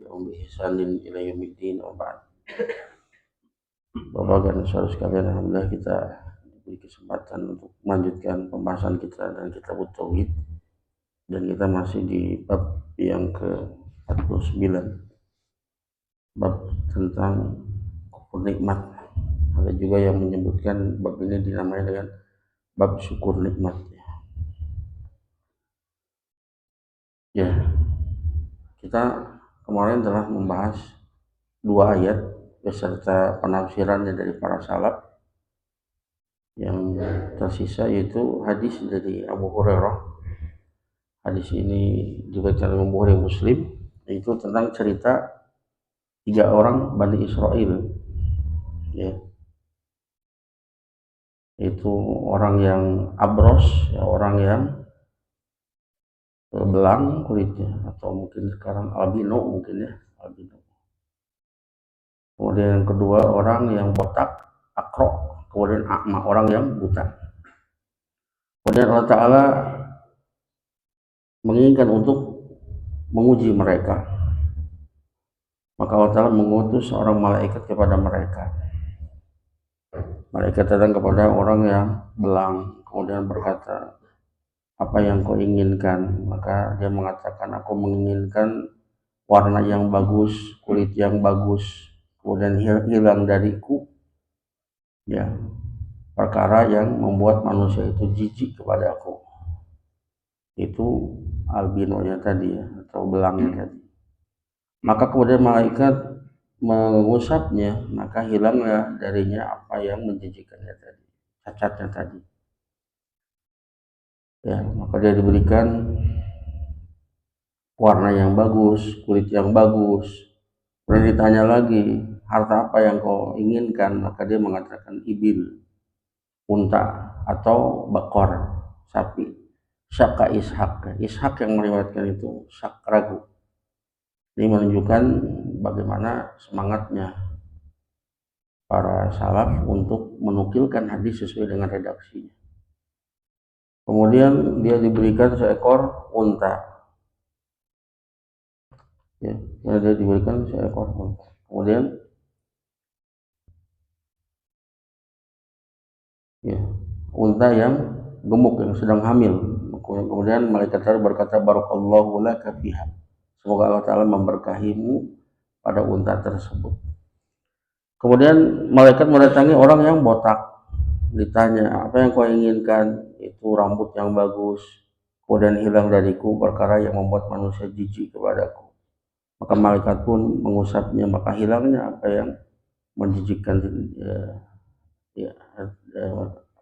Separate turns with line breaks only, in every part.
tabi'ahum bi ihsanin ila yaumiddin wa ba'd. Bapak dan saudara sekalian, alhamdulillah kita diberi kesempatan untuk melanjutkan pembahasan kita dan kitab tauhid, dan kita masih di bab yang ke-49, bab tentang kufur nikmat. Ada juga yang menyebutkan bab ini dinamai dengan bab syukur nikmat. Ya, kita kemarin telah membahas 2 ayat beserta penafsirannya dari para salaf. Yang tersisa yaitu hadis dari Abu Hurairah. Hadis ini juga dalam Bukhari Muslim, yaitu tentang cerita 3 orang Bani Israel, ya. Itu orang yang abros, ya, orang yang belang kulitnya, atau mungkin sekarang albino mungkin ya, albino. Kemudian yang kedua orang yang botak, akro. Kemudian akma, orang yang buta. Kemudian Allah Ta'ala menginginkan untuk menguji mereka, maka Allah Ta'ala mengutus seorang malaikat kepada mereka. Malaikat datang kepada orang yang belang, kemudian berkata, apa yang kau inginkan? Maka dia mengatakan, aku menginginkan warna yang bagus, kulit yang bagus, kemudian hilang dariku, ya, perkara yang membuat manusia itu jijik kepada aku. Itu albinonya tadi, ya, atau belangnya tadi. Maka kemudian malaikat mengusapnya, maka hilanglah darinya apa yang menjijikkannya tadi, cacatnya tadi. Ya, maka dia diberikan warna yang bagus, kulit yang bagus. Kemudian ditanya lagi, harta apa yang kau inginkan? Maka dia mengatakan ibil, unta, atau bakor, sapi. Syaka Ishak, Ishak yang meriwayatkan itu syak ragu. Ini menunjukkan bagaimana semangatnya para salaf untuk menukilkan hadis sesuai dengan redaksinya. Kemudian dia diberikan seekor unta, ya, dia diberikan seekor unta. Kemudian, ya, unta yang gemuk, yang sedang hamil. Kemudian malaikat tadi berkata, barakallahu laka fiha, semoga Allah Ta'ala memberkahimu pada unta tersebut. Kemudian malaikat mendatangi orang yang botak, ditanya, apa yang kau inginkan? Itu rambut yang bagus, kemudian hilang dariku perkara yang membuat manusia jijik kepadaku. Maka malaikat pun mengusapnya, maka hilangnya apa yang menjijikkan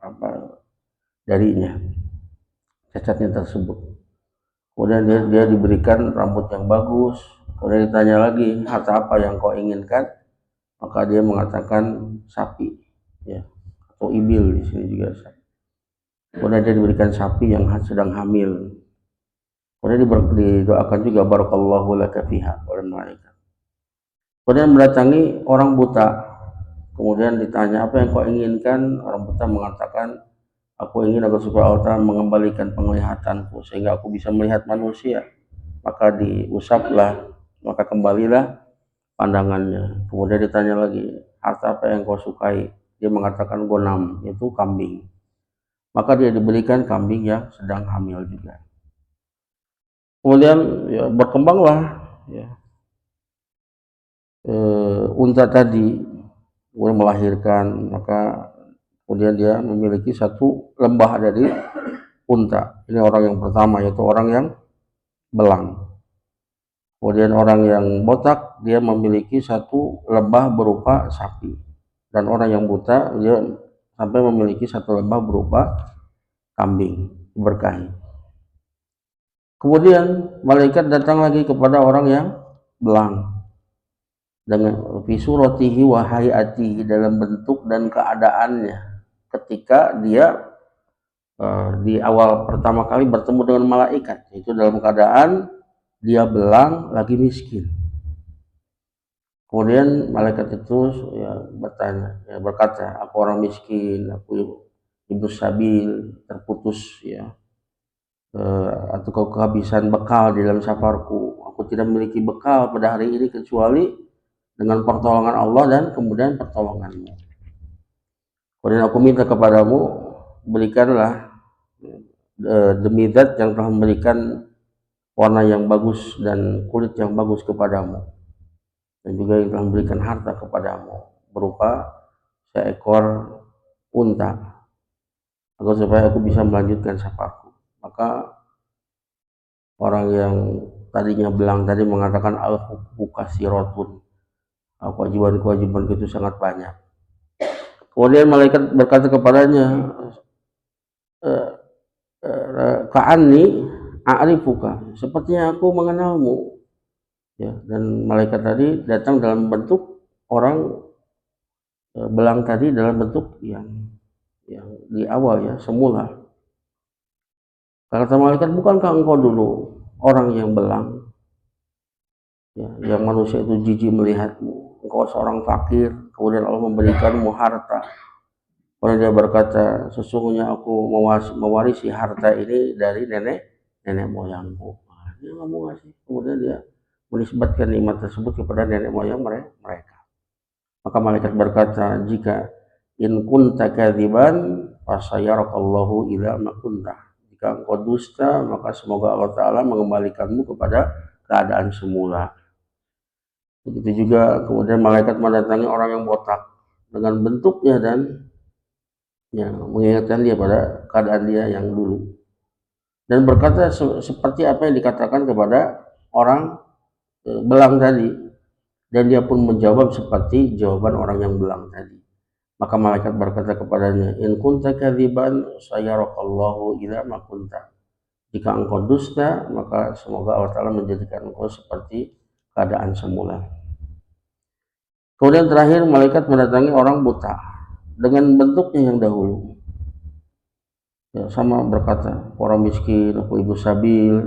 apa darinya, cacatnya tersebut. Kemudian dia diberikan rambut yang bagus. Kemudian ditanya lagi, harta apa yang kau inginkan? Maka dia mengatakan sapi, ya, atau ibil di sini juga sapi. Kemudian dia diberikan sapi yang sedang hamil. Kemudian didoakan juga barakallahu laka fiha oleh malaikat. Kemudian mendatangi orang buta. Kemudian ditanya, apa yang kau inginkan? Orang buta mengatakan, aku ingin agar supaya Allah mengembalikan penglihatanku sehingga aku bisa melihat manusia. Maka diusaplah, maka kembalilah pandangannya. Kemudian ditanya lagi, harta apa yang kau sukai? Dia mengatakan gonam, itu kambing. Maka dia diberikan kambing yang sedang hamil juga. Kemudian ya, berkembanglah, ya, unta tadi, kemudian melahirkan. Maka kemudian dia memiliki satu lembah dari unta. Ini orang yang pertama, yaitu orang yang belang. Kemudian orang yang botak, dia memiliki satu lembah berupa sapi. Dan orang yang buta, dia sampai memiliki satu lembah berupa kambing, diberkahi. Kemudian malaikat datang lagi kepada orang yang belang dengan fisuratihi wa hayatihi, dalam bentuk dan keadaannya ketika dia di awal pertama kali bertemu dengan malaikat, itu dalam keadaan dia belang, lagi miskin. Kemudian malaikat itu ya bertanya, ya berkata, aku orang miskin, aku ibnu sabil, terputus, ya, atau kau kehabisan bekal di dalam safarku. Aku tidak memiliki bekal pada hari ini kecuali dengan pertolongan Allah dan kemudian pertolonganmu. Kemudian aku minta kepadamu, berikanlah demi zat yang telah memberikan warna yang bagus dan kulit yang bagus kepadamu, dan juga yang telah memberikan harta kepadamu berupa seekor unta, agar supaya aku bisa melanjutkan safarku. Maka orang yang tadinya belang tadi mengatakan al-hukmu kasirotun, kewajiban itu sangat banyak. Kemudian malaikat berkata kepadanya, ka'anni a'rifuka, sepertinya aku mengenalmu. Ya, dan malaikat tadi datang dalam bentuk orang belang tadi, dalam bentuk yang di awal ya, semula. Kata malaikat, bukankah engkau dulu orang yang belang, ya, yang manusia itu jijik melihatmu, engkau seorang fakir, kemudian Allah memberikanmu harta. Kemudian dia berkata, sesungguhnya aku mewarisi harta ini dari nenek moyangku. Dia nggak mau ngasih. Kemudian dia menisbatkan nikmat tersebut kepada nenek moyang mereka. Maka malaikat berkata, jika in kunta kadziban fasayarakallahu ila ma kunta. Jika engkau dusta, maka semoga Allah Ta'ala mengembalikanmu kepada keadaan semula. Begitu juga kemudian malaikat mendatangi orang yang botak dengan bentuknya dan ya, mengingatkan dia pada keadaan dia yang dulu, dan berkata seperti apa yang dikatakan kepada orang belang tadi, dan dia pun menjawab seperti jawaban orang yang belang tadi. Maka malaikat berkata kepadanya, in kunta kadziban sayarakallahu ila ma kunta. Jika engkau dusta, maka semoga Allah Ta'ala menjadikan engkau seperti keadaan semula. Kemudian terakhir malaikat mendatangi orang buta dengan bentuknya yang dahulu. Ya, sama berkata, orang miskin, aku ibu sabil,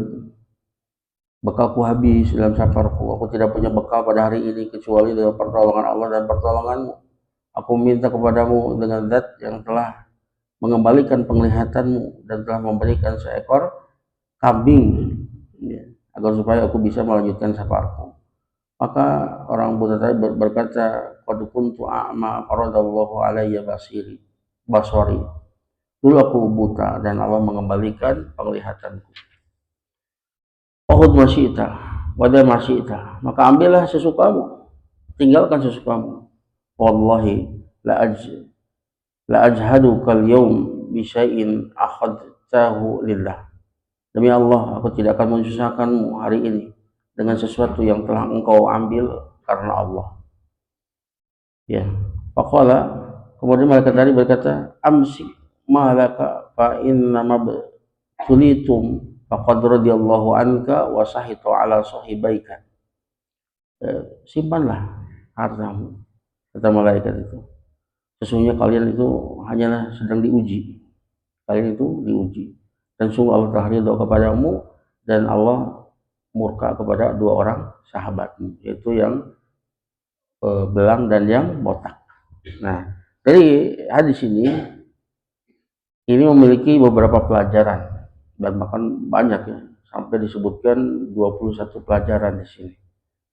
bekalku habis dalam safarku, aku tidak punya bekal pada hari ini kecuali dengan pertolongan Allah dan pertolonganmu. Aku minta kepadamu dengan zat yang telah mengembalikan penglihatanmu dan telah memberikan seekor kambing, ya, agar supaya aku bisa melanjutkan safarku. Maka orang buta tadi berkata, qad kuntu a'ma faradallahu alayya basari. Dulu aku buta dan Allah mengembalikan penglihatanku. Ohud masyita, wadah masyita, maka ambillah sesukamu, tinggalkan sesukamu. Wallahi la ajhadu kal yawm bisyai'in akhadtahu lillah. Demi Allah, aku tidak akan menyusahkanmu hari ini dengan sesuatu yang telah engkau ambil karena Allah. Ya, faqala, kemudian malaikat tadi berkata, amsi malaka fa inna mabtulitum faqad radiyallahu anka wa sahitu ala sahibaika. Simpanlah hartamu, kata malaikat itu. Sesungguhnya kalian itu hanyalah sedang diuji. Kalian itu diuji. Dan sungguh Allah telah ridha kepadamu dan Allah murka kepada dua orang sahabatmu, yaitu yang belang dan yang botak. Nah, dari hadis ini memiliki beberapa pelajaran dan bahkan banyak ya, sampai disebutkan 21 pelajaran di sini.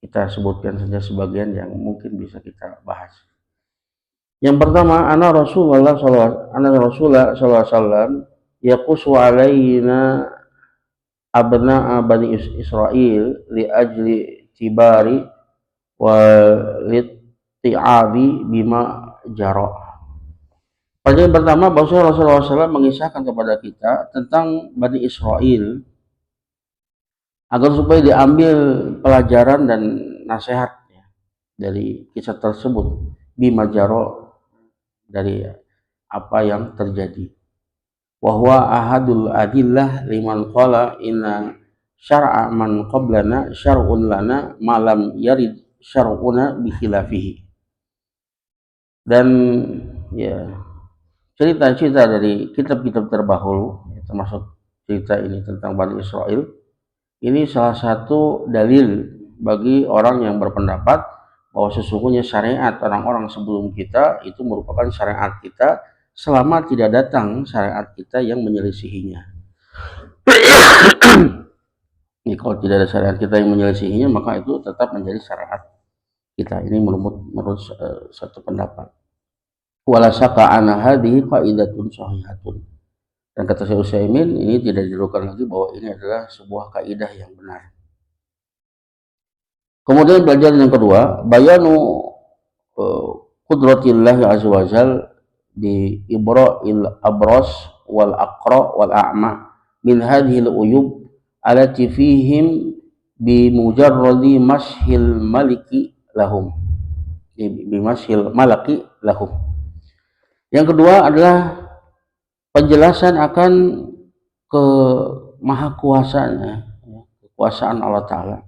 Kita sebutkan saja sebagian yang mungkin bisa kita bahas. Yang pertama, anna Rasulullah sallallahu alaihi wasallam yaqussu alaina abna'a bani Israil li ajli tibari wa litti'abi bima jara. Pelajaran pertama, bahwa Rasulullah SAW mengisahkan kepada kita tentang Bani Israel agar supaya diambil pelajaran dan nasihat ya, dari kisah tersebut, bima jara, dari apa yang terjadi. Wahwa ahadul adillah liman qala inna syar'a man qablana syar'un lana malam yarid syar'una bikhilafihi. Dan ya, cerita-cerita dari kitab-kitab terdahulu, termasuk cerita ini tentang Bani Israel, ini salah satu dalil bagi orang yang berpendapat bahwa sesungguhnya syariat orang-orang sebelum kita itu merupakan syariat kita selama tidak datang syariat kita yang menyelisihinya. Ini kalau tidak ada syariat kita yang menyelisihinya, maka itu tetap menjadi syariat kita. Ini menurut satu pendapat. Wala syaka anna hadhihi qaidatun sahihatun. Dan kata Syekh Utsaimin, ini tidak diragukan lagi bahwa ini adalah sebuah kaidah yang benar. Kemudian pelajaran yang kedua, bayanu qudratillah azza wajal bi ibra'il abras wal aqra wal a'ma min hadhihi al uyub alati fihim bi mujarradi mashil maliki lahum, bi mashil malaki lahum. Yang kedua adalah penjelasan akan kemahakuasaannya, kekuasaan Allah Ta'ala,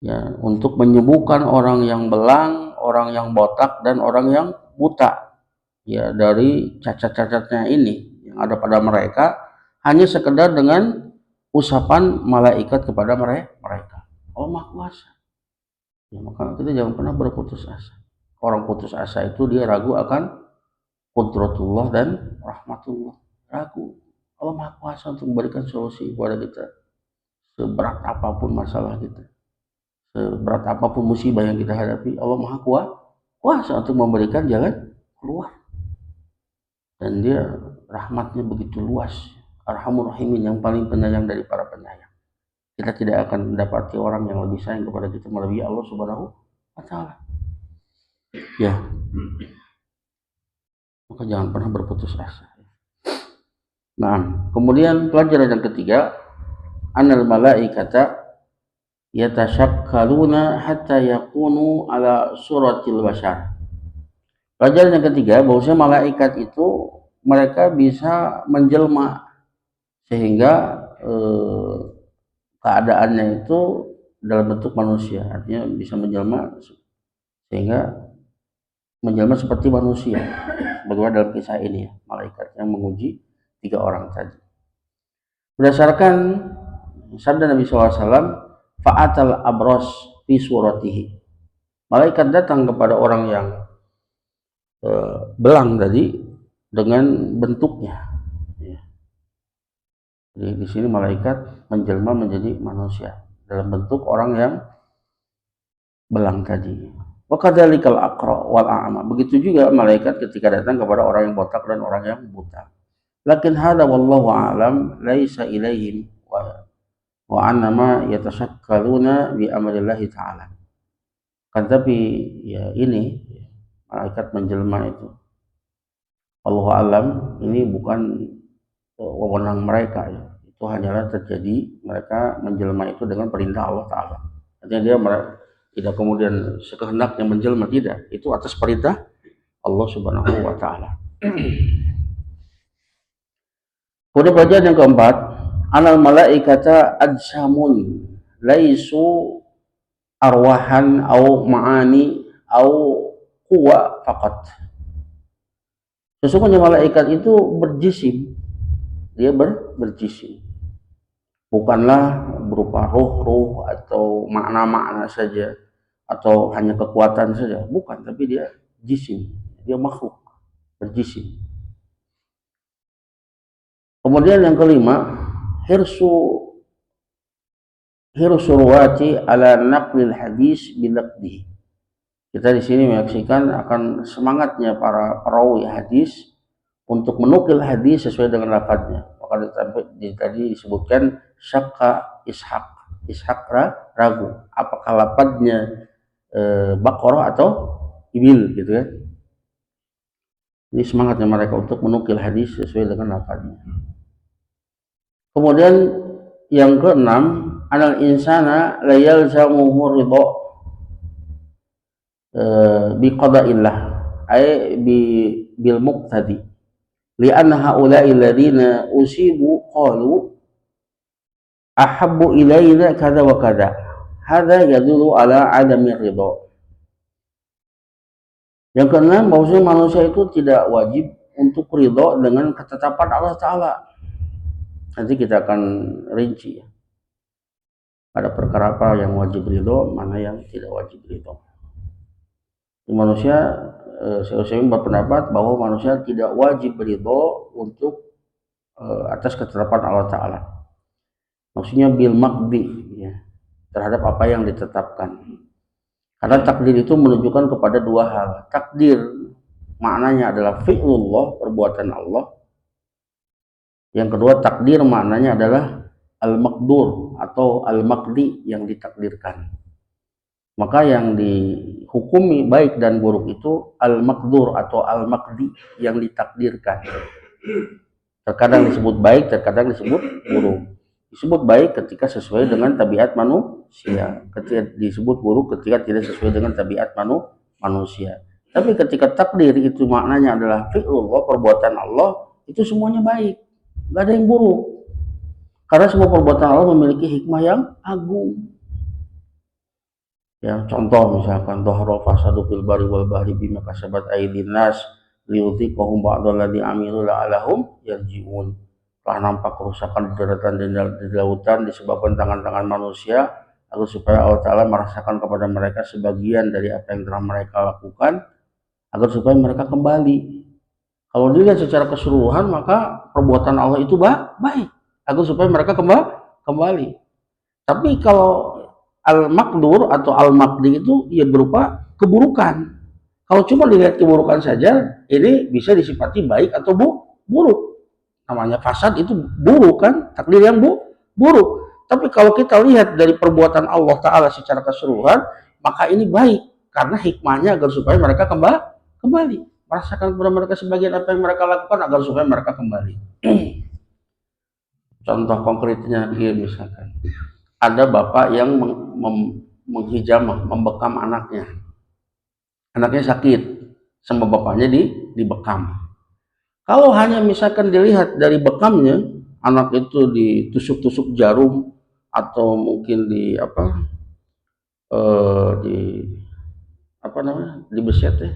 ya, untuk menyembuhkan orang yang belang, orang yang botak, dan orang yang buta, ya, dari cacat-cacatnya ini yang ada pada mereka, hanya sekedar dengan usapan malaikat kepada mereka. Allah Maha Kuasa. Ya, maka kita jangan pernah berputus asa. Orang putus asa itu dia ragu akan qudratullah dan rahmatullah. Ragu. Allah Maha Kuasa untuk memberikan solusi kepada kita. Seberat apapun masalah kita, seberat apapun musibah yang kita hadapi, Allah Maha Kuasa untuk memberikan jalan keluar. Dan dia rahmatnya begitu luas. Arhamur Rahimin, yang paling penyayang dari para penyayang. Kita tidak akan mendapati orang yang lebih sayang kepada kita melebihi Allah Subhanahu wa Ta'ala. Ya. Maka jangan pernah berputus asa. Nah, kemudian pelajaran yang ketiga, annal malaikata yatashakkaluna hatta yakunu ala suratil bashar. Pelajaran yang ketiga, bahwasanya malaikat itu mereka bisa menjelma sehingga keadaannya itu dalam bentuk manusia, artinya bisa menjelma sehingga menjelma seperti manusia. Bagaimana dalam kisah ini, ya, malaikat yang menguji 3 orang tadi. Berdasarkan sabda Nabi SAW, fa'atal abros fi suratihi. Malaikat datang kepada orang yang belang tadi dengan bentuknya. Ya. Jadi di sini malaikat menjelma menjadi manusia dalam bentuk orang yang belang tadi. Wa kadzalikal aqra wal a'ma. Begitu juga malaikat ketika datang kepada orang yang botak dan orang yang buta. Lakin hadza wallahu a'lam laisa ilaihim wa annama yatashakkaluna bi amrillahi ta'ala. Kan tapi ya ini malaikat menjelma itu, Allahu a'lam, ini bukan wewenang mereka, ya. Itu hanyalah terjadi, mereka menjelma itu dengan perintah Allah Ta'ala. Artinya dia tidak kemudian sekehendaknya menjelma, tidak, itu atas perintah Allah Subhanahu wa Ta'ala. Kemudian pelajaran yang keempat, anal malaikata ajsamun laisu arwahan au ma'ani au quwa faqat. Sesungguhnya malaikat itu berjisim, dia berjisim, bukanlah berupa roh-roh atau makna-makna saja atau hanya kekuatan saja, bukan, tapi dia jisim, dia makhluk berjisim. Kemudian yang kelima, hirsu ruwati ala naqlil hadis bilaqdihi. Kita di sini menyaksikan akan semangatnya para perawi hadis untuk menukil hadis sesuai dengan lafadznya. Maka tadi disebutkan syakka ishaq ragu apakah lafadznya Baqarah atau Ibil, gitu kan. Ini semangatnya mereka untuk menukil hadis sesuai dengan lafadznya. Kemudian yang keenam, anal insana la yalzamuhu ridha bi qada'illah ay bil muqtadi li'anna haula'i alladziina usibu qalu ahabbu ilaina kadza wa kadza, hadza yadullu ala adami ridha. Yang keenam, bahwasanya manusia itu tidak wajib untuk ridha dengan ketetapan Allah Ta'ala. Nanti kita akan rinci, ya. Ada perkara apa yang wajib ridho, mana yang tidak wajib ridho. Manusia, saya berpendapat bahwa manusia tidak wajib ridho untuk atas ketetapan Allah Ta'ala. Maksudnya bil maqdi, ya, terhadap apa yang ditetapkan. Karena takdir itu menunjukkan kepada dua hal. Takdir maknanya adalah fi'lullah, perbuatan Allah. Yang kedua, takdir maknanya adalah al-maqdur atau al-maqdi, yang ditakdirkan. Maka yang dihukumi baik dan buruk itu al-maqdur atau al-maqdi, yang ditakdirkan. Terkadang disebut baik, terkadang disebut buruk. Disebut baik ketika sesuai dengan tabiat manusia, ketika disebut buruk ketika tidak sesuai dengan tabiat manusia. Tapi ketika takdir itu maknanya adalah fi'lullah, perbuatan Allah, itu semuanya baik, nggak ada yang buruk. Karena semua perbuatan Allah memiliki hikmah yang agung. Ya, contoh misalkan dhahara fasadu fil bari wal bahri bima kasabat aydin nas liyudhiqahum ba'dalladzi amilu la'allahum yarji'un. Telah nampak kerusakan di daratan dan di lautan disebabkan tangan-tangan manusia, agar supaya Allah Ta'ala merasakan kepada mereka sebagian dari apa yang telah mereka lakukan, agar supaya mereka kembali. Kalau dilihat secara keseluruhan, maka perbuatan Allah itu baik, agar supaya mereka kembali. Tapi kalau al-maqdur atau al-maqdi itu ya berupa keburukan. Kalau cuma dilihat keburukan saja, ini bisa disifati baik atau buruk. Namanya fasad itu buruk kan, takdir yang buruk. Tapi kalau kita lihat dari perbuatan Allah Ta'ala secara keseluruhan, maka ini baik. Karena hikmahnya agar supaya mereka kembali. Merasakan kepada mereka sebagian apa yang mereka lakukan agar supaya mereka kembali. Contoh konkretnya, ya misalkan ada bapak yang menghijamah, membekam anaknya. Anaknya sakit, sama bapaknya dibekam. Kalau hanya misalkan dilihat dari bekamnya, anak itu ditusuk-tusuk jarum atau mungkin di dibeset ya,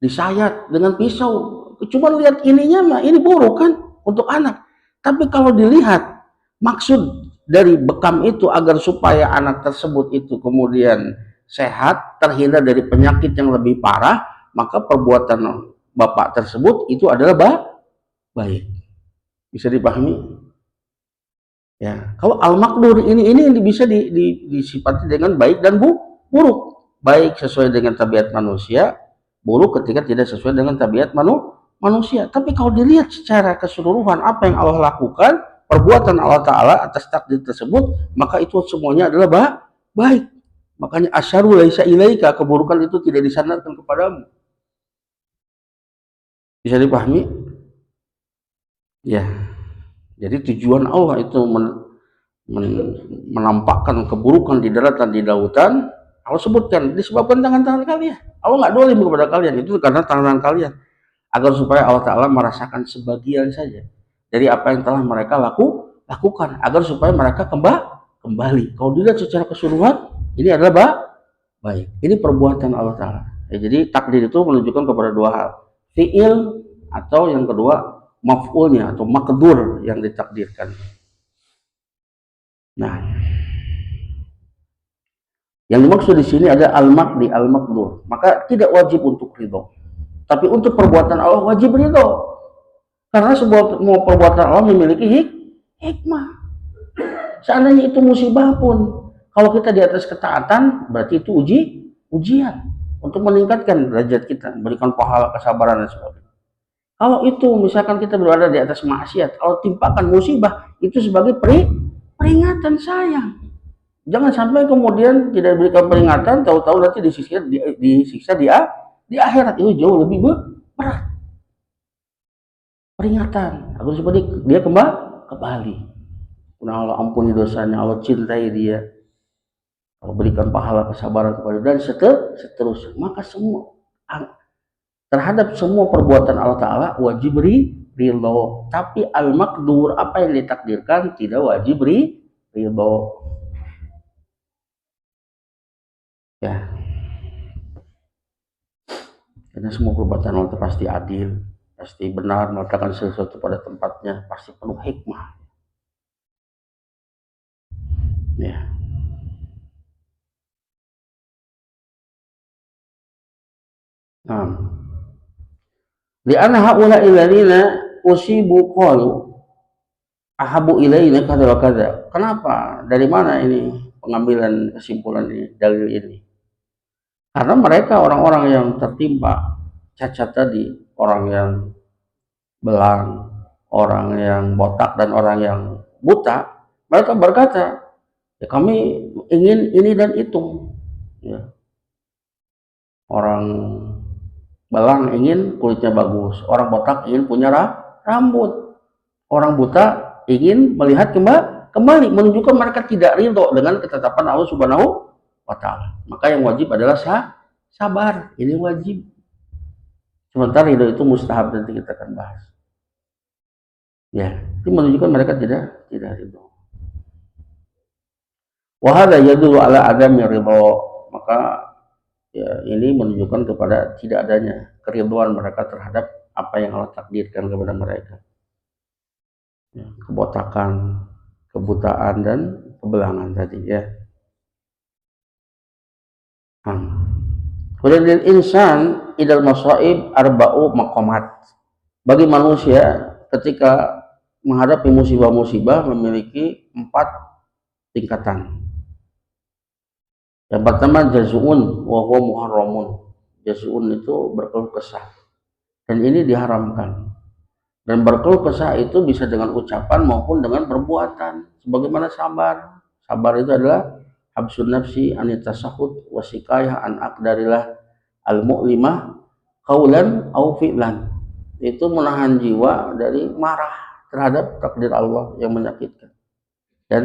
disayat dengan pisau. Cuma lihat ininya mah ini buruk kan untuk anak. Tapi kalau dilihat maksud dari bekam itu agar supaya anak tersebut itu kemudian sehat, terhindar dari penyakit yang lebih parah, maka perbuatan bapak tersebut itu adalah baik. Bisa dipahami? Ya, kalau al-maqdur ini bisa disifati dengan baik dan buruk. Baik sesuai dengan tabiat manusia, buruk ketika tidak sesuai dengan tabiat manusia. Tapi kalau dilihat secara keseluruhan apa yang Allah lakukan, perbuatan Allah Ta'ala atas takdir tersebut, maka itu semuanya adalah baik. Makanya asyaru laisa ilaika, keburukan itu tidak disandarkan kepadamu. Bisa dipahami? Ya. Jadi tujuan Allah itu menampakkan keburukan di daratan, di lautan. Allah sebutkan disebabkan tangan-tangan kalian. Allah nggak dolim kepada kalian, itu karena tangan kalian. Agar supaya Allah Ta'ala merasakan sebagian saja dari apa yang telah mereka lakukan, agar supaya mereka kembali. Kalau dilihat secara keseluruhan, ini adalah baik. Ini perbuatan Allah Ta'ala. Ya, jadi takdir itu menunjukkan kepada dua hal. Fi'il atau yang kedua maf'ulnya atau makdur yang ditakdirkan. Nah, yang dimaksud di sini ada al-maqdi, al-maqdur. Maka tidak wajib untuk ridho. Tapi untuk perbuatan Allah wajib ridho. Karena semua perbuatan Allah memiliki hikmah. Seandainya itu musibah pun, kalau kita di atas ketaatan, berarti itu ujian untuk meningkatkan derajat kita, memberikan pahala, kesabaran dan sebagainya. Kalau itu misalkan kita berada di atas maksiat, kalau timpakan musibah, itu sebagai peringatan sayang. Jangan sampai kemudian tidak diberikan peringatan, tahu-tahu nanti disiksa di akhirat, itu jauh lebih berat. Peringatan, agar supaya dia kembali. Nah, Allah ampuni dosanya, Allah cintai dia, Allah berikan pahala, kesabaran kepada dia, dan seterusnya. Maka terhadap semua perbuatan Allah Ta'ala wajib ridho. Tapi al-maqdur, apa yang ditakdirkan, tidak wajib ridho. Ya, karena semua perbuatan Allah itu pasti adil, pasti benar, meletakkan sesuatu pada tempatnya, pasti penuh hikmah. Ya. Nah, di anna haula alladziina usibu qalu, ahabu ilaina kada wa kada. Kenapa? Dari mana ini pengambilan kesimpulan ini, dalil ini? Karena mereka orang-orang yang tertimpa cacat tadi, orang yang belang, orang yang botak dan orang yang buta, mereka berkata, ya kami ingin ini dan itu. Ya. Orang belang ingin kulitnya bagus, orang botak ingin punya rambut, orang buta ingin melihat kembali, menunjukkan mereka tidak ridho dengan ketetapan Allah Subhanahu wa Ta'ala. Maka yang wajib adalah sabar, ini wajib. Sementara ridho itu mustahab, nanti kita akan bahas. Ya, itu menunjukkan mereka tidak ridho. Wahada yadullu ala adami ridho, maka ya ini menunjukkan kepada tidak adanya keriduan mereka terhadap apa yang Allah takdirkan kepada mereka. Ya, kebotakan, kebutaan dan kebelangan tadi ya. Kemudian insan idal masaib arba'u maqamat. Bagi manusia ketika menghadapi musibah-musibah memiliki 4 tingkatan. Yang pertama jazuun wa huwa muharramun. Jazuun itu berkeluh kesah dan ini diharamkan. Dan berkeluh kesah itu bisa dengan ucapan maupun dengan perbuatan. Sebagaimana sabar. Sabar itu adalah habsun nafsi anitasahud wasikayah an aqdarillah al-mu'limah qaulan au fi'lan. Itu menahan jiwa dari marah terhadap takdir Allah yang menyakitkan. Dan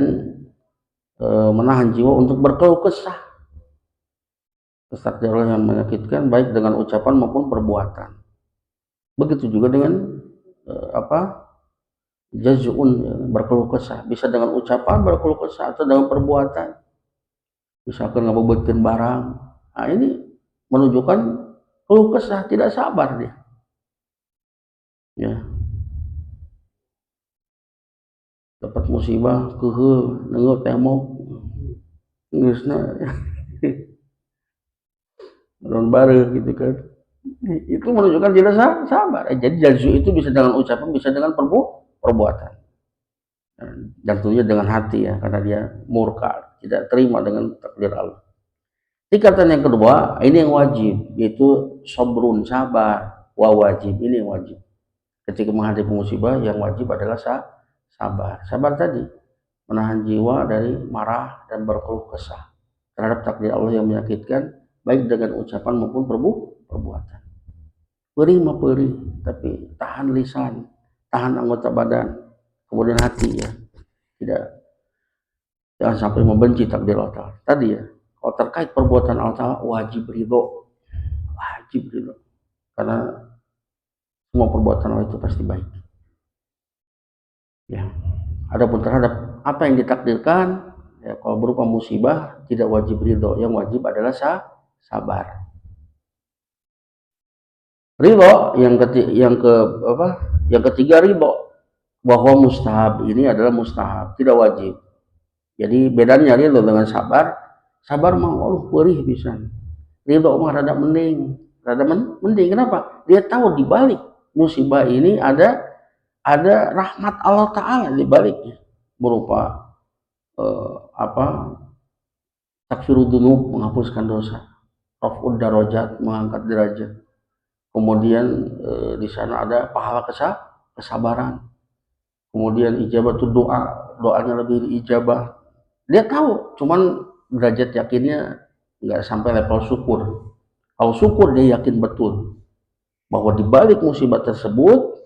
menahan jiwa untuk berkeluh kesah takdir Allah yang menyakitkan baik dengan ucapan maupun perbuatan. Begitu juga dengan jazun, ya, berkeluh kesah, bisa dengan ucapan berkeluh kesah atau dengan perbuatan, misalkan ngebobotkeun barang. Nah ini menunjukkan keluh kesah, tidak sabar dia. Ya, dapat musibah keheul neungeut temok geusna non bareuh gitu kan. Itu menunjukkan tidak sabar. Jadi jazu itu bisa dengan ucapan, bisa dengan perbuatan. Dan tentunya dengan hati ya, karena dia murka, tidak terima dengan takdir Allah. Tingkatan yang kedua, ini yang wajib, yaitu sobrun, sabar, wajib, ini yang wajib. Ketika menghadapi musibah, yang wajib adalah sabar. Sabar tadi, menahan jiwa dari marah dan berkeluh kesah terhadap takdir Allah yang menyakitkan, baik dengan ucapan maupun perbuatan. Perih mah perih, tapi tahan lisan, tahan anggota badan, kemudian hati ya, jangan sampai membenci takdir Allah Ta'ala. Tadi ya, kalau terkait perbuatan Allah Ta'ala wajib ridho, karena semua perbuatan Allah itu pasti baik. Ya, adapun terhadap apa yang ditakdirkan, ya, kalau berupa musibah tidak wajib ridho, yang wajib adalah sabar. Ridho yang ketiga ridho bahwa mustahab, ini adalah mustahab, tidak wajib. Jadi bedanya ridho dengan sabar. Sabar mah perih pisan. Ridho mah rada mending. Kenapa? Dia tahu di balik musibah ini ada rahmat Allah Ta'ala di baliknya, berupa takfirud dzunub, menghapuskan dosa, raf'ud darajat, mengangkat derajat. Kemudian di sana ada pahala kesabaran. Kemudian ijabatul doa, doanya lebih diijabah. Dia tahu, cuman derajat yakinnya nggak sampai level syukur. Kalau syukur dia yakin betul bahwa di balik musibah tersebut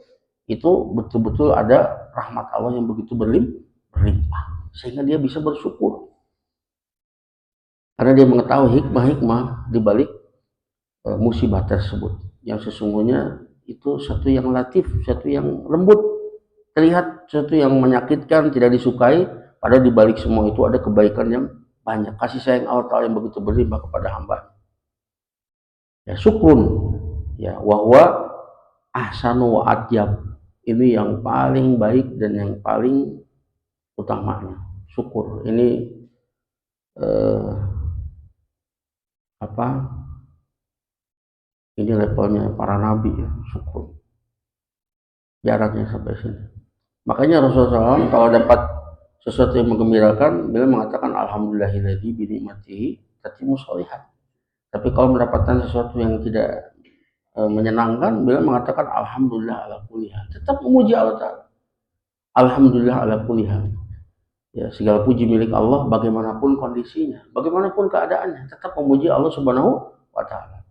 itu betul-betul ada rahmat Allah yang begitu berlimpah, sehingga dia bisa bersyukur. Karena dia mengetahui hikmah-hikmah di balik musibah tersebut, yang sesungguhnya itu satu yang latif, satu yang lembut, terlihat sesuatu yang menyakitkan, tidak disukai, padahal di balik semua itu ada kebaikan yang banyak, kasih sayang Allah Ta'ala yang begitu berlimpah kepada hamba. Ya, syukrun, ya, wahwa ahsanu wa atyab, ini yang paling baik dan yang paling utamanya. Syukur ini ini levelnya para nabi ya, syukur. Jaraknya sampai sini. Makanya Rasulullah SAW kalau dapat sesuatu yang menggembirakan, beliau mengatakan alhamdulillahilladzi bi ni'matihi tatimmu sholihat. Tapi kalau mendapatkan sesuatu yang tidak menyenangkan, beliau mengatakan alhamdulillah ala kulli hal. Tetap memuji Allah Ta'ala. Alhamdulillah ala kulli hal. Ya, segala puji milik Allah bagaimanapun kondisinya, bagaimanapun keadaannya, tetap memuji Allah Subhanahu wa taala.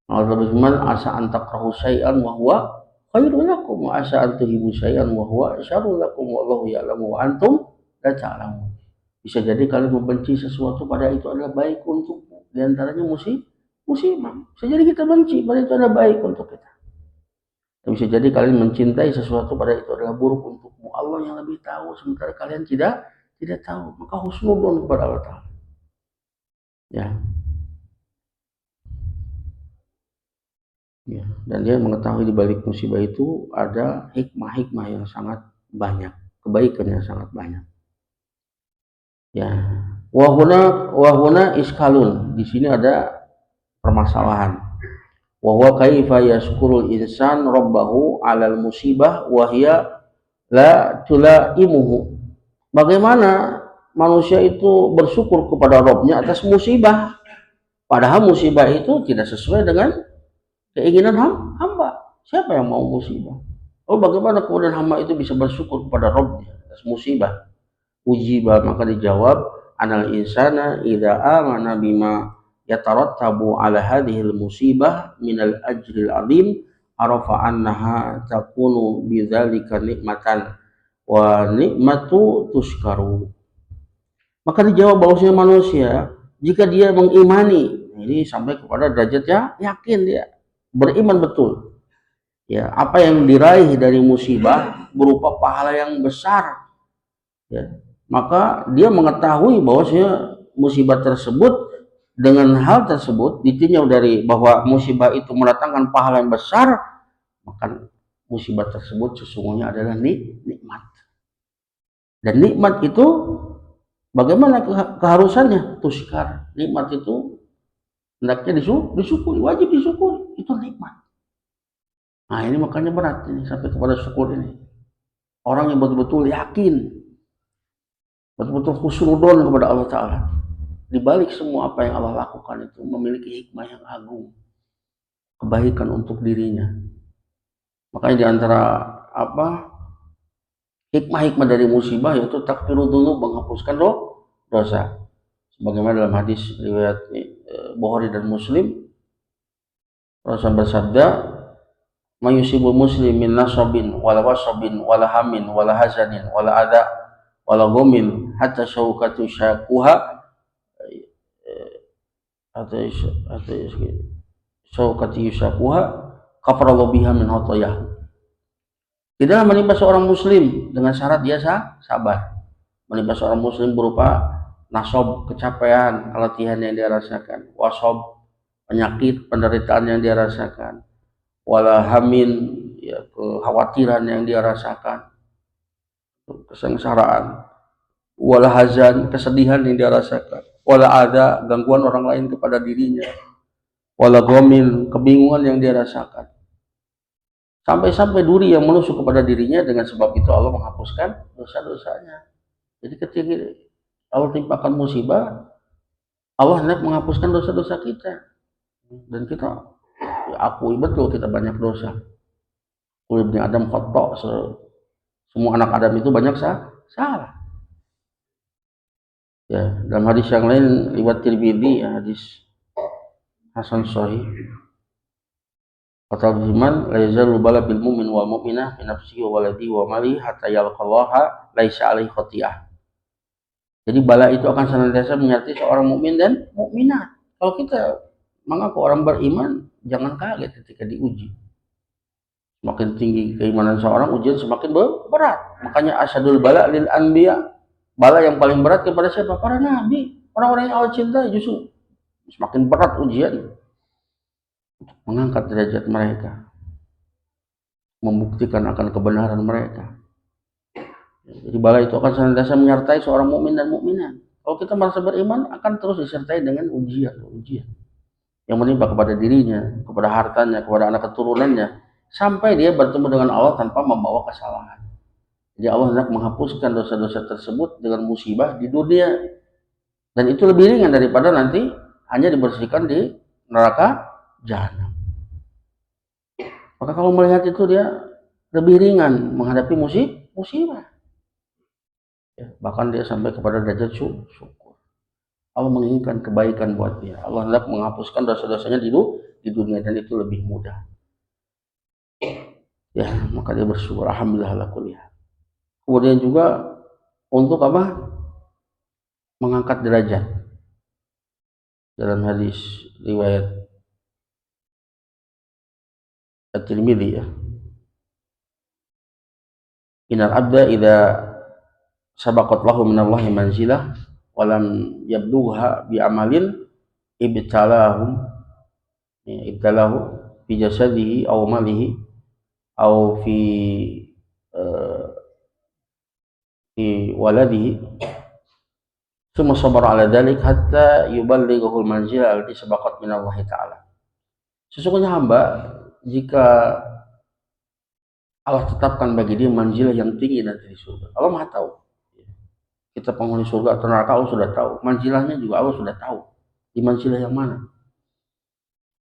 Allah berfirman, asa antakrahu syai'an wa huwa khairul lakum wa asa antuhibu syai'an wa huwa syarrul lakum wallahu ya'lamu wa antum la ta'lamun. Bisa jadi kalian membenci sesuatu pada itu adalah baik untukmu, di antaranya musibah. Bisa jadi kita benci pada itu adalah baik untuk kita. Dan bisa jadi kalian mencintai sesuatu pada itu adalah buruk untukmu. Allah yang lebih tahu, sementara kalian tidak tahu. Maka husnudzon kepada Allah Ta'ala. Ya. Ya, dan dia mengetahui di balik musibah itu ada hikmah-hikmah yang sangat banyak, kebaikan yang sangat banyak. Ya, wahuna iskalun, di sini ada permasalahan. Wahwa kaifa yaskurul insan rabbahu alal musibah wahya la tulaimuhu. Bagaimana manusia itu bersyukur kepada Rabbnya atas musibah, padahal musibah itu tidak sesuai dengan keinginan hamba. Siapa yang mau musibah? Oh, bagaimana kemudian hamba itu bisa bersyukur kepada Rabbnya atas musibah? Ujibah, maka dijawab, anal insana idza amana bima yatarattabu ala hadhil musibah minal ajril azim arafa annaha takunu bidzalika nikmatan wa nikmatu tuskaru. Maka dijawab bahwasanya manusia jika dia mengimani, ini sampai kepada derajatnya yakin, dia beriman betul, ya, apa yang diraih dari musibah berupa pahala yang besar, ya, maka dia mengetahui bahwasanya musibah tersebut, dengan hal tersebut ditinjau dari bahwa musibah itu mendatangkan pahala yang besar, maka musibah tersebut sesungguhnya adalah nikmat. Dan nikmat itu bagaimana keharusannya? Tuskar. Nikmat itu hendaknya disyukuri, wajib disyukuri, itu nikmat. Nah, ini makanya berat ini sampai kepada syukur ini. Orang yang betul-betul yakin, betul-betul husnudzon kepada Allah Ta'ala, di balik semua apa yang Allah lakukan itu memiliki hikmah yang agung, kebaikan untuk dirinya. Makanya di antara hikmah-hikmah dari musibah yaitu takfirud dzunub, menghapuskan dosa. Sebagaimana dalam hadis riwayat Bukhari dan Muslim, Rasul bersabda, mayusibul muslim min nasabin wala wasabin wala hamin wala hazanin wala adha wala gomin hatta syaukatu syakuha hatta syaukati syakuha kafarallahu biha min khotoyah. Tidaklah menimpa seorang muslim dengan syarat dia sabar. Menimpa seorang muslim berupa nasab, kecapean, keletihan yang dia rasakan, wasab, penyakit, penderitaan yang dia rasakan, wala hamin, ya, kekhawatiran yang dia rasakan, kesengsaraan, wala hazan, kesedihan yang dia rasakan, wala ada gangguan orang lain kepada dirinya, wala gomin, kebingungan yang dia rasakan, sampai-sampai duri yang menusuk kepada dirinya. Dengan sebab itu Allah menghapuskan dosa-dosanya. Jadi ketika Allah timpakan musibah, Allah hendak menghapuskan dosa-dosa kita, dan kita akui betul kita banyak dosa. Kullu ibni Adam khata', semua anak Adam itu banyak salah. Ya, dalam hadis yang lain riwayat Tirmidzi, ya, hadis hasan sahih, kata Iman, la yazalu bala bil mu'min wal mu'minah bi nafsihi wa waladihi wa mali hatta yalqallaha laisa alaihi khati'ah. Jadi bala itu akan senantiasa menyertai seorang mukmin dan mukminat. Kalau kita mengaku orang beriman, jangan kaget ketika diuji. Semakin tinggi keimanan seorang, ujian semakin berat. Makanya asyadul bala lil anbiya, bala yang paling berat kepada siapa? Para nabi, orang-orang yang Allah cintai. Justru semakin berat ujian untuk mengangkat derajat mereka, membuktikan akan kebenaran mereka. Jadi bala itu akan senantiasa menyertai seorang mukmin dan mukminat. Kalau kita merasa beriman, akan terus disertai dengan ujian yang menimpa kepada dirinya, kepada hartanya, kepada anak keturunannya, sampai dia bertemu dengan Allah tanpa membawa kesalahan. Jadi Allah hendak menghapuskan dosa-dosa tersebut dengan musibah di dunia, dan itu lebih ringan daripada nanti hanya dibersihkan di neraka jahanam. Maka kalau melihat itu dia lebih ringan menghadapi musibah. Ya, bahkan dia sampai kepada derajat syukur. Allah menginginkan kebaikan buat dia. Allah hendak menghapuskan dosa-dosanya di dunia, dan itu lebih mudah. Ya, maka dia bersyukur. Alhamdulillah ala kulli hal. Kemudian juga untuk apa? Mengangkat derajat. Dalam hadis riwayat At-Tirmidzi ya. Innal abda idza sabaqat lahu minallahi manzilah wa lam yabdugha bi amalin ibtalahu fi jasadihi aw malihi aw fi waladihi thumma sabara ala dzalik hatta yuballighahu al-manzilah allati sabaqat minallahi ta'ala. Sesungguhnya hamba, jika Allah tetapkan bagi dia manzilah yang tinggi nanti di surga, Allah Maha tahu. Kita penghuni surga atau neraka Allah sudah tahu. Manzilahnya juga Allah sudah tahu. Di manzilah yang mana?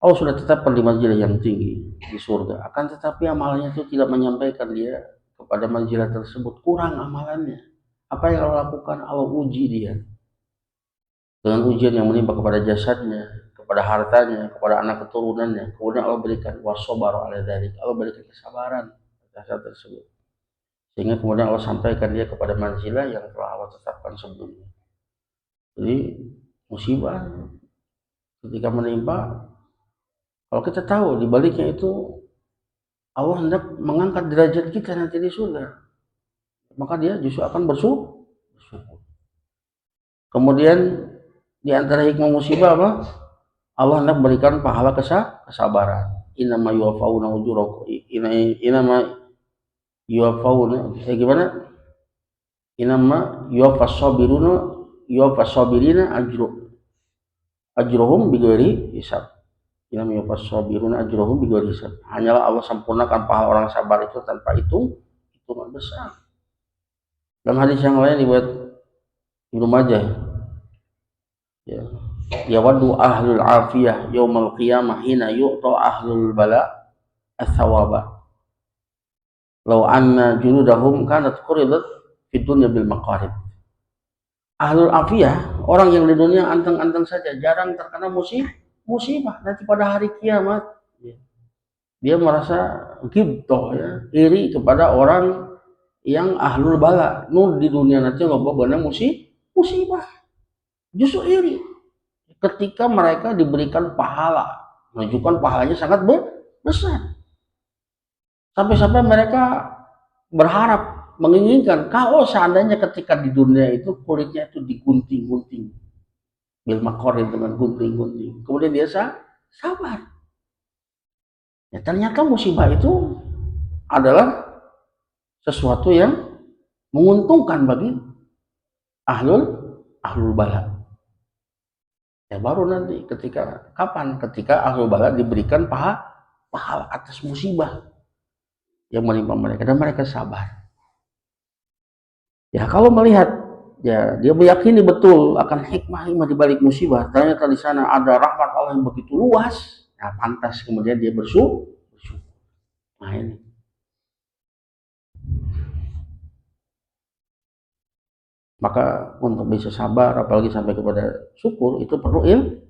Allah sudah tetapkan di manzilah yang tinggi di surga. Akan tetapi amalannya itu tidak menyampaikan dia kepada manzilah tersebut. Kurang amalannya. Apa yang Allah lakukan? Allah uji dia dengan ujian yang menimpa kepada jasadnya, kepada hartanya, kepada anak keturunannya. Kemudian Allah berikan wasobar ala dzalik. Allah berikan kesabaran atas hal tersebut. Sehingga kemudian Allah sampaikan dia kepada manzilah yang telah Allah tetapkan sebelumnya. Jadi musibah ketika menimpa, kalau kita tahu di baliknya itu Allah hendak mengangkat derajat kita nanti di surga, maka dia justru akan bersyukur. Kemudian di antara hikmah musibah apa? Allah hendak berikan pahala kesabaran. Innama yuwaffawna ujurahum. Innama yuwaffawna gimana? Innama yuwaffas sabirina ajruhum bighairi hisab. Innama yuwaffas sabiruna ajruhum bighairi hisab. Hanyalah Allah sempurnakan pahala orang sabar itu tanpa hitungan besar. Dalam hadis yang lain dibuat Ibnu Majah ya. Yawaddu ahlul afiyah yaumal qiyamah hina yu'ta ahlul bala ats-tsawaba. Law anna juludahum kanat quridat fid dunya bil maqarib. Ahlul afiyah, orang yang di dunia anteng-anteng saja, jarang terkena musibah. Nanti pada hari kiamat dia merasa ghibthah ya, iri kepada orang yang ahlul bala. Di dunia nanti loba beuna musibah. Justru iri ketika mereka diberikan pahala, menunjukkan pahalanya sangat besar. Sampai-sampai mereka berharap, menginginkan kalau seandainya ketika di dunia itu kulitnya itu digunting-gunting, bil maqarin, dengan gunting-gunting, kemudian dia sabar. Ya, ternyata musibah itu adalah sesuatu yang menguntungkan bagi ahlul bala. Ya baru nanti kapan? Ketika ahlul bala diberikan pahala atas musibah yang menimpa mereka dan mereka sabar. Ya kalau melihat ya dia meyakini betul akan hikmah-hikmah di balik musibah, ternyata di sana ada rahmat Allah yang begitu luas. Nah, pantas kemudian dia bersyukur. Nah ini. Maka untuk bisa sabar, apalagi sampai kepada syukur, itu perlu ilmu.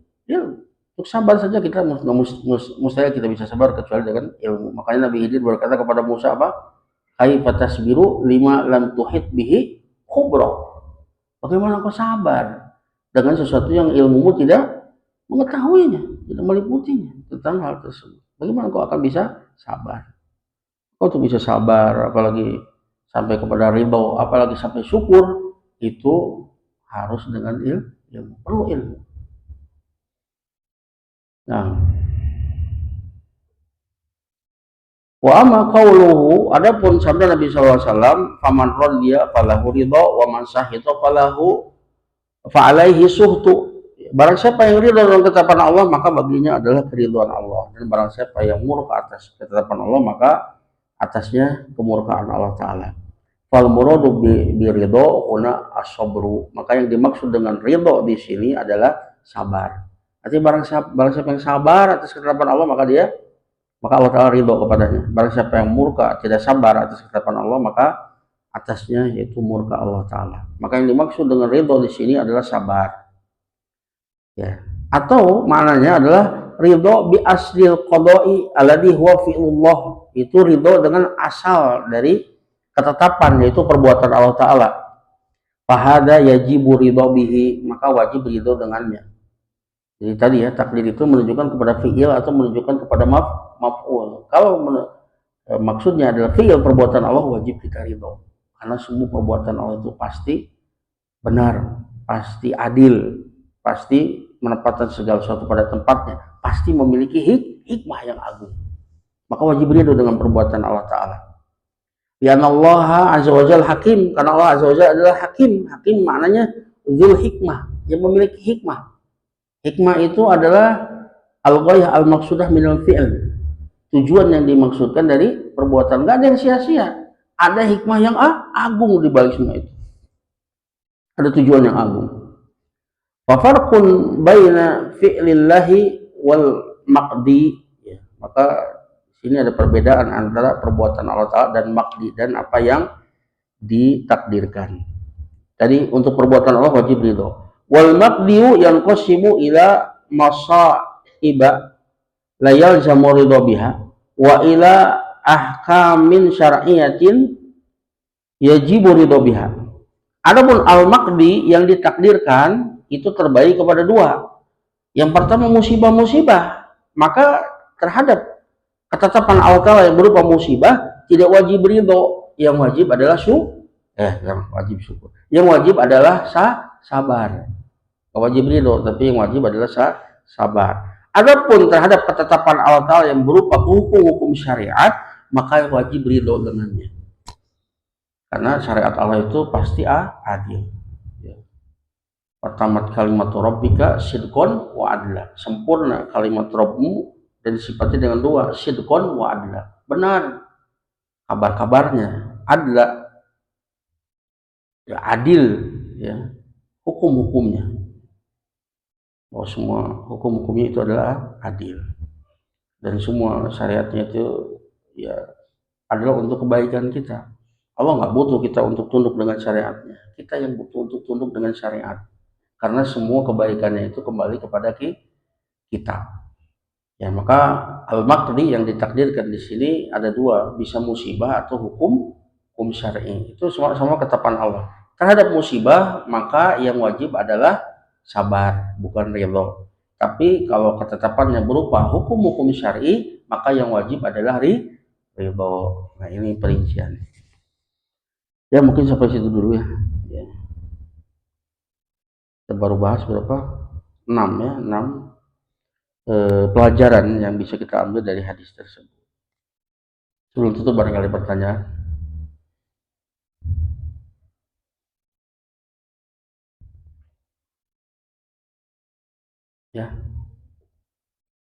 Untuk sabar saja kita mustahil kita bisa sabar kecuali dengan ilmu. Makanya Nabi Khidir berkata kepada Musa apa? Kaifa tasbiru lima lam tuhit bihi khubra. Bagaimana kau sabar dengan sesuatu yang ilmumu tidak mengetahuinya, tidak meliputinya tentang hal tersebut. Bagaimana kau akan bisa sabar? Kau tuh bisa sabar, apalagi sampai kepada ridho, apalagi sampai syukur, itu harus dengan ilmu, perlu ilmu. Nah, wa amma qauluhu, adapun sabda Nabi sallallahu alaihi wasallam, faman radiya falahu ridha wa man sahita falahu fa alaihi suhtu. Barang siapa yang ridha dengan ketetapan Allah, maka baginya adalah keridhaan Allah, dan barang siapa yang murka atas ketetapan Allah, maka atasnya kemurkaan Allah taala. Fal muradu bi ridho una as-sabru. Maka yang dimaksud dengan ridho di sini adalah sabar. Artinya barang siapa yang sabar atas ketetapan Allah maka Allah Ta'ala ridho kepadanya. Barang siapa yang murka tidak sabar atas ketetapan Allah maka atasnya yaitu murka Allah Ta'ala. Maka yang dimaksud dengan ridho di sini adalah sabar. Ya. Atau maknanya adalah ridho bi aslil qada'i alladhi huwa fi'lullah. Itu ridho dengan asal dari ketetapan yaitu perbuatan Allah Ta'ala. Fahada yajibu ridho bihi, maka wajib ridho dengannya. Jadi tadi ya, takdir itu menunjukkan kepada fi'il atau menunjukkan kepada maf'ul. Kalau maksudnya adalah fi'il perbuatan Allah, wajib kita ridho. Karena semua perbuatan Allah itu pasti benar, pasti adil, pasti menempatkan segala sesuatu pada tempatnya, pasti memiliki hikmah yang agung. Maka wajib ridho dengan perbuatan Allah Ta'ala. Ya Allah Azza wa Jalla hakim, karena Allah Azza wa Jalla adalah hakim. Hakim maknanya dzul hikmah, yang memiliki hikmah. Hikmah itu adalah al-ghayah al-maqsudah minal fi'l. Tujuan yang dimaksudkan dari perbuatan, enggak ada yang sia-sia. Ada hikmah yang agung di balik semua itu. Ada tujuan yang agung. Wa farqun baina fi'lillahi wal maqdi. Ya, maka sini ada perbedaan antara perbuatan Allah Ta'ala dan maqdi, dan apa yang ditakdirkan. Tadi untuk perbuatan Allah wajib ridho. Wal maqdiu yanqasimu ila masaiba la yalzamu ridho biha wa ila ahkamin syar'iyatin yajibu ridho biha. Adapun al-maqdi yang ditakdirkan itu terbagi kepada dua. Yang pertama musibah-musibah, maka terhadap ketetapan Allah Ta'ala yang berupa musibah tidak wajib ridho. Yang wajib adalah syukur. Yang wajib adalah sabar. Wajib ridho, tapi yang wajib adalah sabar. Adapun terhadap ketetapan Allah Ta'ala yang berupa hukum-hukum syariat, maka wajib ridho dengannya. Karena syariat Allah itu pasti adil. Pertama kalimat Rabbika sidqon wa adla. Sempurna kalimat Rabbmu dan sifatnya dengan dua, sidqon wa adla. Benar kabar-kabarnya, adla ya, adil ya, hukum-hukumnya. Bahwa semua hukum-hukumnya itu adalah adil. Dan semua syariatnya itu ya adalah untuk kebaikan kita. Allah nggak butuh kita untuk tunduk dengan syariatnya. Kita yang butuh untuk tunduk dengan syariat. Karena semua kebaikannya itu kembali kepada kita. Ya, maka al-maqdi yang ditakdirkan di sini ada dua, bisa musibah atau hukum syar'i. Itu sama-sama ketetapan Allah. Terhadap musibah, maka yang wajib adalah sabar, bukan ridho. Tapi kalau ketetapannya berupa hukum-hukum syar'i, maka yang wajib adalah ridho. Nah, ini perinciannya. Ya, mungkin sampai situ dulu ya. Kita baru bahas berapa? 6 ya, 6 pelajaran yang bisa kita ambil dari hadis tersebut. Sebelum tutup barangkali pertanyaan. Ya.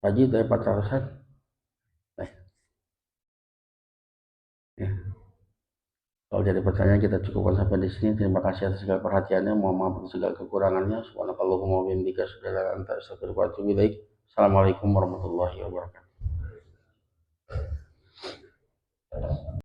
Haji dari Pak Tarzan. Ya. Kalau jadi pertanyaan kita cukupkan sampai di sini. Terima kasih atas segala perhatiannya. Mohon maaf atas segala kekurangannya. Subhanakallahumma wa bihamdika asyhadu an la ilaha illa anta astaghfiruka wa atubu ilaik. Assalamualaikum warahmatullahi wabarakatuh.